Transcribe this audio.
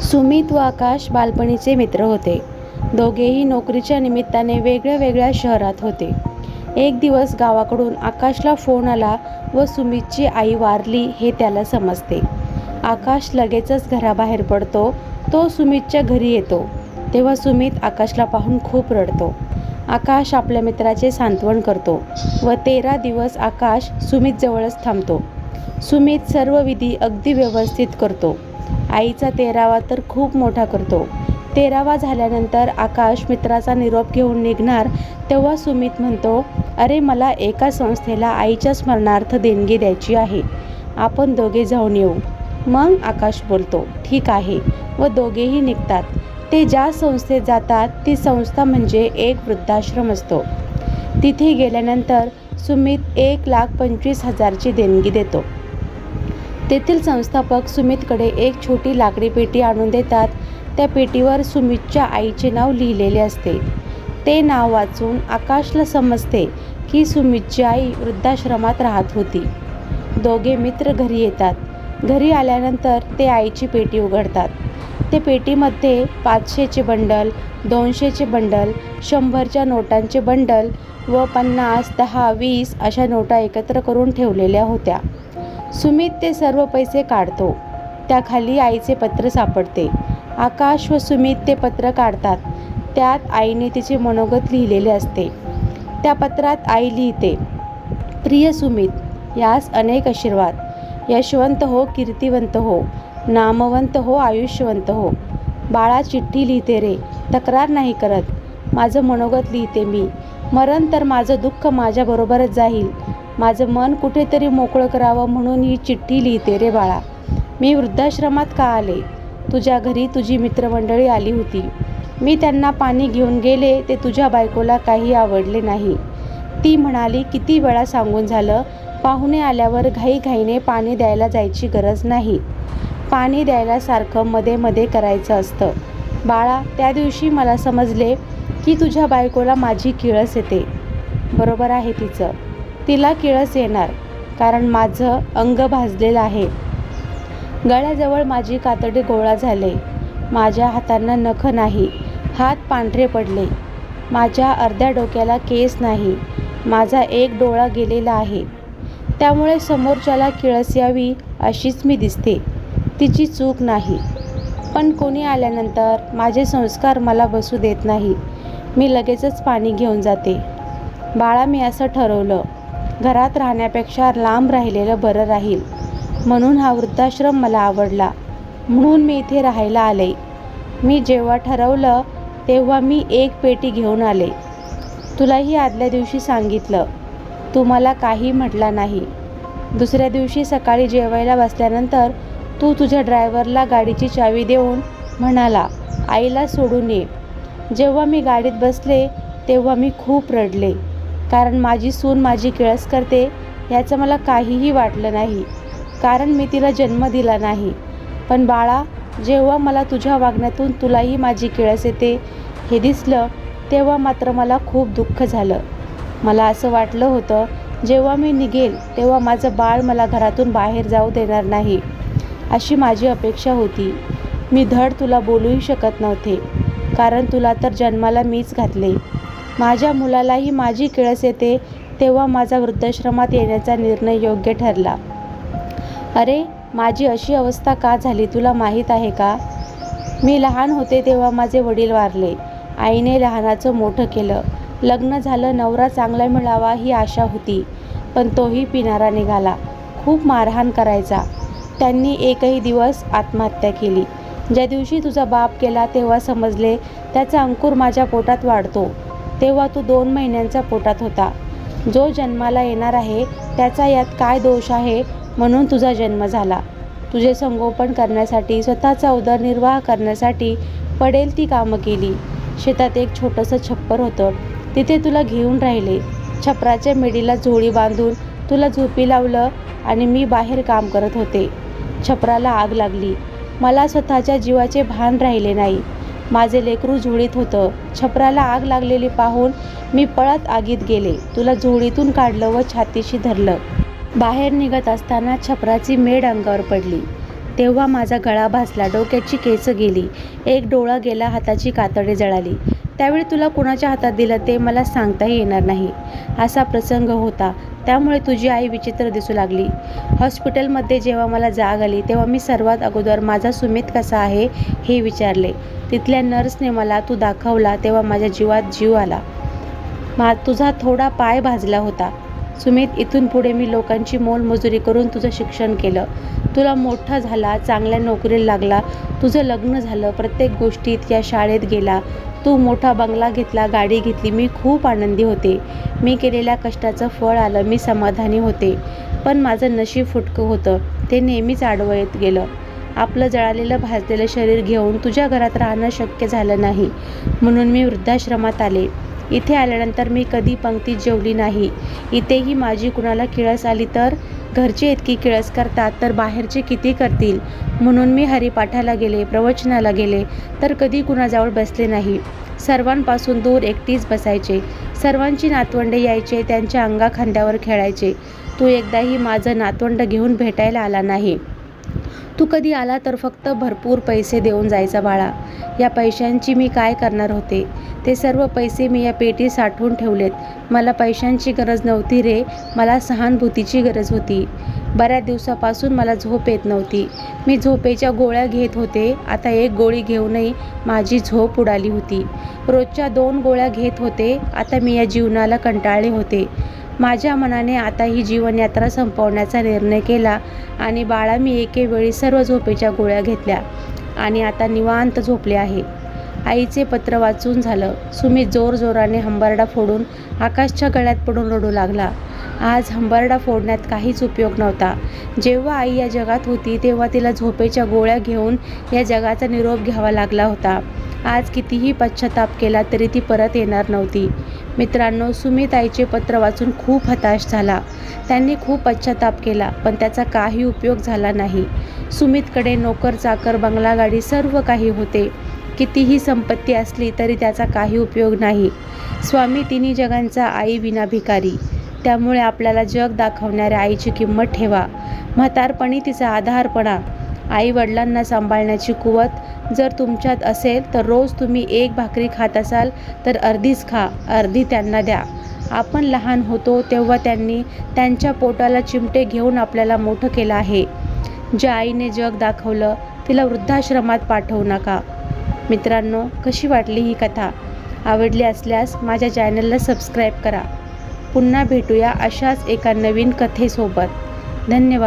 सुमित व आकाश बालपणीचे मित्र होते. दोघेही नोकरीच्या निमित्ताने वेगळ्या वेगळ्या शहरात होते. एक दिवस गावाकडून आकाशला फोन आला व सुमितची आई वारली हे त्याला समजते. आकाश लगेचच घराबाहेर पडतो. तो सुमितच्या घरी येतो तेव्हा सुमित आकाशला पाहून खूप रडतो. आकाश आपल्या मित्राचे सांत्वन करतो व 13 दिवस आकाश सुमितजवळच थांबतो. सुमित सर्व विधी अगदी व्यवस्थित करतो. आईचा 13वा तर खूप मोठा करतो. 13वा झाल्यानंतर आकाश मित्राचा निरोप घेऊन निघणार तेव्हा सुमित म्हणतो, अरे मला एका संस्थेला आईच्या स्मरणार्थ देणगी द्यायची आहे, आपण दोघे जाऊन येऊ. मग आकाश बोलतो, ठीक आहे व दोघेही निघतात. ते ज्या संस्थेत जातात ती संस्था म्हणजे एक वृद्धाश्रम असतो. तिथे गेल्यानंतर सुमित 1,25,000ची देणगी देतो. तेथील संस्थापक सुमितकडे एक छोटी लाकडी पेटी आणून देतात. त्या पेटीवर सुमितच्या आईचे नाव लिहिलेले असते. ते नाव वाचून आकाशला समजते की सुमितची आई वृद्धाश्रमात राहत होती. दोघे मित्र घरी येतात. घरी आल्यानंतर ते आईची पेटी उघडतात. ते पेटीमध्ये 500चे बंडल, 200चे बंडल, 100च्या नोटांचे बंडल व 50, 10, 20 अशा नोटा एकत्र करून ठेवलेल्या होत्या. सुमित ते सर्व पैसे काढतो. त्याखाली आईचे पत्र सापडते. आकाश व सुमित ते पत्र काढतात. त्यात आईने तिचे मनोगत लिहिलेले असते. त्या पत्रात आई लिहिते, प्रिय सुमित, यास अनेक आशीर्वाद. यशवंत हो, कीर्तिवंत हो, नामवंत हो, आयुष्यवंत हो. बाळा चिठ्ठी लिहिते रे, तक्रार नाही करत. माझं मनोगत लिहिते मी. मरण तर माझं दुःख माझ्याबरोबरच जाईल. माझं मन कुठेतरी मोकळं करावं म्हणून ही चिठ्ठी लिहिते रे बाळा. मी वृद्धाश्रमात का आले? तुझ्या घरी तुझी मित्रमंडळी आली होती. मी त्यांना पाणी घेऊन गेले ते तुझ्या बायकोला काही आवडले नाही. ती म्हणाली, किती वेळा सांगून झालं, पाहुणे आल्यावर घाईघाईने पाणी द्यायला जायची गरज नाही. पाणी द्यायला सारखं मध्ये मध्ये करायचं असतं. बाळा, त्या दिवशी मला समजले की तुझ्या बायकोला माझी किळस येते. बरोबर आहे तिचं. तिला किळस येणार कारण माझं अंग भाजलेलं आहे. गळ्याजवळ माझी कातडी गोळा झाले. माझ्या हातांना नख नाही. हात पांढरे पडले. माझ्या अर्ध्या डोक्याला केस नाही. माझा एक डोळा गेलेला आहे. त्यामुळे समोरच्याला किळस यावी अशीच मी दिसते. तिची चूक नाही. पण कोणी आल्यानंतर माझे संस्कार मला बसू देत नाही. मी लगेचच पाणी घेऊन जाते. बाळा, मी असं ठरवलं, घरात राहण्यापेक्षा लांब राहिलेलं बरं राहील. म्हणून हा वृद्धाश्रम मला आवडला. म्हणून मी इथे राहायला आले. मी जेव्हा ठरवलं तेव्हा मी एक पेटी घेऊन आले. तुलाही आदल्या दिवशी सांगितलं. तू मला काही म्हटला नाही. दुसऱ्या दिवशी सकाळी जेवायला बसल्यानंतर तू तुझ्या ड्रायव्हरला गाडीची चावी देऊन म्हणाला, आईला सोडून ये. जेव्हा मी गाडीत बसले तेव्हा मी खूप रडले. कारण माझी सून माझी किळस करते याचं मला काहीही वाटलं नाही. कारण मी तिला जन्म दिला नाही. पण बाळा, जेव्हा मला तुझ्या वागण्यातून तुलाही माझी किळस येते हे दिसलं तेव्हा मात्र मला खूप दुःख झालं. मला असं वाटलं होतं जेव्हा मी निघेल तेव्हा माझं बाळ मला घरातून बाहेर जाऊ देणार नाही, अशी माझी अपेक्षा होती. मी धड तुला बोलूही शकत नव्हते. कारण तुला तर जन्माला मीच घातले. माझ्या मुलालाही माझी किळस येते तेव्हा माझा वृद्धाश्रमात येण्याचा निर्णय योग्य ठरला. अरे, माझी अशी अवस्था का झाली तुला माहीत आहे का? मी लहान होते तेव्हा माझे वडील वारले. आईने लहानाचं मोठं केलं. लग्न झालं, नवरा चांगला मिळावा ही आशा होती. पण तोही पिणारा निघाला. खूप मारहाण करायचा. त्यांनी एकही दिवस आत्महत्या केली. ज्या दिवशी तुझा बाप गेला तेव्हा समजले त्याचा अंकुर माझ्या पोटात वाढतो. तेव्हा तू 2 महिन्यांचा पोटात होता. जो जन्माला येणार आहे त्याचा यात काय दोष आहे म्हणून तुझा जन्म झाला. तुझे संगोपन करण्यासाठी, स्वतःचा उदरनिर्वाह करण्यासाठी पडेल ती कामं केली. शेतात एक छोटंसं छप्पर होतं. तिथे तुला घेऊन राहिले. छपराच्या मेडीला झोळी बांधून तुला झोपी लावलं आणि मी बाहेर काम करत होते. छपराला आग लागली. मला स्वतःच्या जीवाचे भान राहिले नाही. माझे लेकरू झोळीत होतं. छपराला आग लागलेली पाहून मी पळत आगीत गेले. तुला झोळीतून काढलं व छातीशी धरलं. बाहेर निघत असताना छपराची मेड अंगावर पडली. तेव्हा माझा गळा भाजला, डोक्याची केस गेली, एक डोळा गेला, हाताची कातडे जळाली. त्यावेळी तुला कुणाच्या हातात दिलं ते मला सांगताही येणार नाही. असा प्रसंग होता. त्यामुळे तुझी आई विचित्र दिसू लागली. हॉस्पिटलमध्ये जेव्हा मला जाग आली तेव्हा मी सर्वात अगोदर माझा सुमित कसा आहे हे विचारले. तिथल्या नर्सने मला तू दाखवला तेव्हा माझ्या जीवात जीव आला. तुझा थोडा पाय भाजला होता. सुमित, इथून पुढे मी लोकांची मोलमजुरी करून तुझं शिक्षण केलं. तुला मोठा झाला, चांगल्या नोकरीला लागला, तुझं लग्न झालं, प्रत्येक गोष्टीत या शाळेत गेला, तू मोठा बंगला घेतला, गाडी घेतली. मी खूप आनंदी होते. मी केलेल्या कष्टाचं फळ आलं, मी समाधानी होते. पण माझं नशीब फुटकं होतं, ते नेहमीच आडवं येत गेलं. आपलं जळालेलं भाजलेलं शरीर घेऊन तुझ्या घरात राहणं शक्य झालं नाही, म्हणून मी वृद्धाश्रमात आले. इथे आल्यानंतर मी कधी पंक्तीत जेवली नाही. इथेही माझी कुणाला किळस आली तर घरचे इतकी किळस करतात तर बाहेरचे किती करतील, म्हणून मी हरिपाठाला गेले, प्रवचनाला गेले तर कधी कुणाजवळ बसले नाही. सर्वांपासून दूर एकटीच बसायचे. सर्वांची नातवंडे यायचे, त्यांच्या अंगाखांद्यावर खेळायचे. तू एकदाही माझं नातवंड घेऊन भेटायला आला नाही. तू कधी आला तर फक्त भरपूर पैसे देऊन जायचा बाळा. या पैशांची मी काय करणार होते? ते सर्व पैसे मी या पेटीत साठवून ठेवलेत. मला पैशांची गरज नव्हती रे, मला सहानुभूतीची गरज होती. बऱ्याच दिवसापासून मला झोप येत नव्हती. मी झोपेच्या गोळ्या घेत होते. आता एक गोळी घेऊनही माझी झोप उडाली होती. रोजच्या 2 गोळ्या घेत होते. आता मी या जीवनाला कंटाळले होते. माझ्या मनाने आता ही जीवनयात्रा संपवण्याचा निर्णय केला आणि बाळा, मी एकेवेळी सर्व झोपेच्या गोळ्या घेतल्या आणि आता निवांत झोपले आहे. आईचे पत्र वाचून झालं. सुमित जोरजोराने हंबरडा फोडून आकाशच्या गळ्यात पडून रडू लागला. आज हंबरडा फोडण्यात काहीच उपयोग नव्हता. जेव्हा आई या जगात होती तेव्हा तिला झोपेच्या गोळ्या घेऊन या जगाचा निरोप घ्यावा लागला होता. आज कितीही पश्चाताप केला तरी ती परत येणार नव्हती. मित्रांनो, सुमित आईचे पत्र वाचून खूप हताश झाला. त्यांनी खूप पश्चाताप केला, पण त्याचा काही उपयोग झाला नाही. सुमितकडे नोकर, चाकर, बंगला, गाडी सर्व काही होते. कितीही संपत्ती असली तरी त्याचा काही उपयोग नाही. स्वामी तिन्ही जगांचा, आई विना भिकारी. त्यामुळे आपल्याला जग दाखवणाऱ्या आईची किंमत ठेवा. म्हातारपणी तिचा आधारपणा. आई वडिलांना सांभाळण्याची कुवत जर तुमच्यात असेल तर रोज तुम्ही 1 भाकरी खात असाल तर अर्धीच खा, अर्धी त्यांना द्या. आपण लहान होतो तेव्हा त्यांनी त्यांच्या पोटाला चिमटे घेऊन आपल्याला मोठं केलं आहे. ज्या आईने जग दाखवलं तिला वृद्धाश्रमात पाठवू नका. मित्रांनो, कशी वाटली ही कथा? आवडली असल्यास माझ्या चॅनलला सबस्क्राईब करा. पुन्हा भेटूया अशाच एका नवीन कथेसोबत. धन्यवाद.